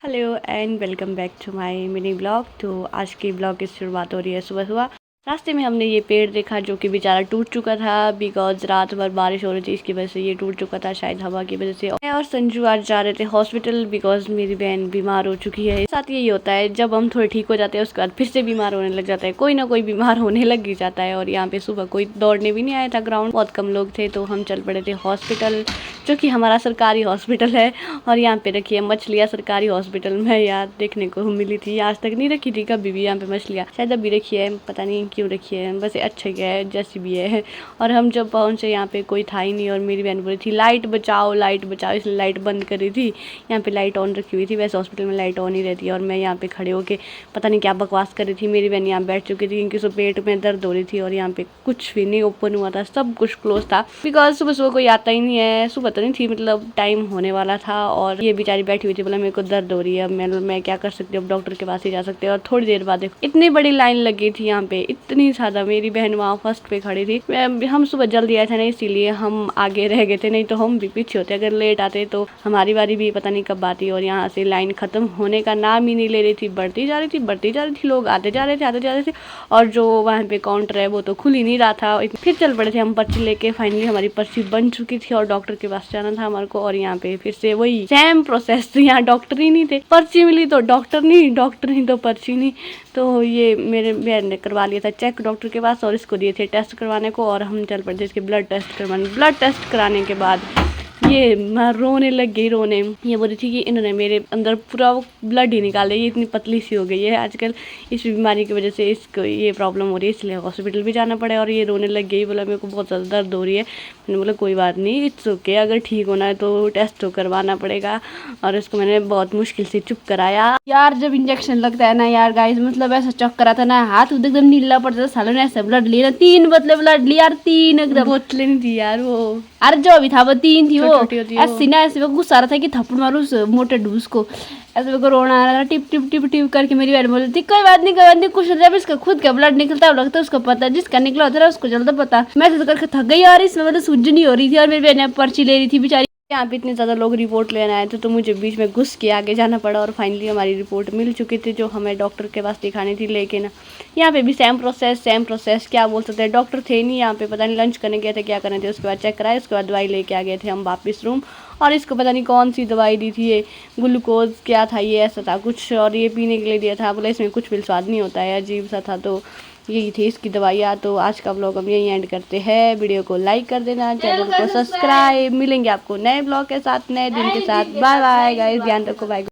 Hello and welcome back to my mini blog. तो आज की ब्लॉग की शुरुआत हो रही है सुबह सुबह। रास्ते में हमने ये पेड़ देखा जो कि बेचारा टूट चुका था बिकॉज रात भर बारिश हो रही थी, इसकी वजह से ये टूट चुका था, शायद हवा की वजह से। मैं और संजू आज जा रहे थे हॉस्पिटल बिकॉज मेरी बहन बीमार हो चुकी है। साथ यही होता है, जब हम थोड़े ठीक हो जाते हैं उसके बाद फिर से बीमार होने लग जाता है, कोई ना कोई बीमार होने लग ही जाता है। और यहाँ पे सुबह कोई दौड़ने भी नहीं आया था, ग्राउंड बहुत कम लोग थे, तो हम चल पड़े थे हॉस्पिटल जो कि हमारा सरकारी हॉस्पिटल है। और यहाँ पे रखी है मछलियाँ सरकारी हॉस्पिटल में, यार देखने को मिली थी, आज तक नहीं रखी थी कभी भी यहाँ पे मछलियाँ, शायद अभी रखी है, पता नहीं क्यों रखी है, बस अच्छा क्या है जैसी भी है। और हम जब पहुँचे यहाँ पे कोई था ही नहीं, और मेरी बहन बोली थी लाइट बचाओ इसलिए लाइट बंद करी थी। यहाँ पे लाइट ऑन रखी हुई थी, वैसे हॉस्पिटल में लाइट ऑन ही रहती है। और मैं यहाँ पे खड़े होके पता नहीं क्या बकवास कर रही थी, मेरी बहन यहाँ बैठ चुकी थी क्योंकि उसको पेट में दर्द हो रही थी। और यहाँ पे कुछ भी नहीं ओपन हुआ था, सब कुछ क्लोज था बिकॉज सुबह सुबह कोई आता ही नहीं है। सुबह तो नहीं थी, मतलब टाइम होने वाला था। और ये बेचारी बैठी हुई थी, बोला मेरे को दर्द हो रही है, अब मैं क्या कर सकती हूँ, अब डॉक्टर के पास ही जा सकते हैं। और थोड़ी देर बाद देखो इतनी बड़ी लाइन लगी थी यहाँ पे, इतनी ज्यादा। मेरी बहन वहाँ फर्स्ट पे खड़ी थी, हम सुबह जल्दी आए थे ना इसीलिए हम आगे रह गए थे, नहीं तो हम भी पीछे होते। अगर लेट आते तो हमारी बारी भी पता नहीं कब आती। और यहाँ से लाइन खत्म होने का नाम ही नहीं ले रही थी, बढ़ती जा रही थी, लोग आते जा रहे थे। और जो वहाँ पे काउंटर है वो तो खुल ही नहीं रहा था। फिर चल पड़े थे हम पर्ची लेके, फाइनली हमारी पर्ची बन चुकी थी और डॉक्टर के पास जाना था हमारे को। और यहाँ पे फिर से वही सेम प्रोसेस, यहाँ डॉक्टर ही नहीं थे, पर्ची मिली तो डॉक्टर नहीं तो पर्ची नहीं। तो ये मेरे बहन ने करवा लिया था चेक डॉक्टर के पास, और इसको दिए थे टेस्ट करवाने को। और हम चल पड़े थे इसके ब्लड टेस्ट करवाने। ब्लड टेस्ट कराने के बाद ये मैं रोने लग गई, रोने। ये बोल रही थी कि इन्होंने मेरे अंदर पूरा ब्लड ही निकाला, ये इतनी पतली सी हो गई है आजकल, इस बीमारी की वजह से इसको ये प्रॉब्लम हो रही है, इसलिए हॉस्पिटल भी जाना पड़ा। और ये रोने लग गई, बोला मेरे को बहुत ज़्यादा दर्द हो रही है। मैंने बोला कोई बात नहीं, इट्स ओके, अगर ठीक होना है तो टेस्ट तो करवाना पड़ेगा। और इसको मैंने बहुत मुश्किल से चुप कराया। यार जब इंजेक्शन लगता है ना यार गाइस, मतलब ऐसा चक्कर आता ना, हाथ एकदम नीला पड़ जाता, सालों ने ऐसे ब्लड लिया 3 बोतलें ब्लड ली यार, 3 एकदम। बोतलें नहीं थी यार वो, अरे जो भी था वो 3 थी। वो ऐसी ना ऐसे गुस्सा आ रहा था कि थप्पड़ मारू उस मोटे ढूस को, ऐसे मेरे को रोना आ रहा था, टिप टिप टिप टिप करके। मेरी बहन बोली थी कोई बात नहीं कुछ जब इसका खुद का ब्लड निकलता है लगता है उसको पता, जिसका निकला होता है उसको चलता पता। मैं तो करके थक गई यार, इसमें मतलब सूझ नहीं हो रही थी। और मेरी बहन पर्ची ले रही थी बेचारी। यहाँ पे इतने ज़्यादा लोग रिपोर्ट लेने आए थे तो मुझे बीच में घुस के आगे जाना पड़ा। और फाइनली हमारी रिपोर्ट मिल चुकी थी जो हमें डॉक्टर के पास दिखानी थी। लेकिन यहाँ पे भी सेम प्रोसेस क्या बोल सकते हैं, डॉक्टर थे नहीं यहाँ पे, पता नहीं लंच करने गए थे क्या करने थे। उसके बाद चेक कराए, उसके बाद दवाई लेके आ गए थे हम वापस रूम। और इसको पता नहीं कौन सी दवाई दी थी, ये ग्लूकोज क्या था, ये ऐसा था कुछ, और ये पीने के लिए दिया था। बोला इसमें कुछ भी स्वाद नहीं होता है, अजीब सा था। तो यही थी इसकी दवाइयाँ। तो आज का ब्लॉग हम यही एंड करते हैं। वीडियो को लाइक कर देना, चैनल को सब्सक्राइब। मिलेंगे आपको नए ब्लॉग के साथ, नए दिन के साथ। बाय बाय गाइस, ध्यान रखो, बाय।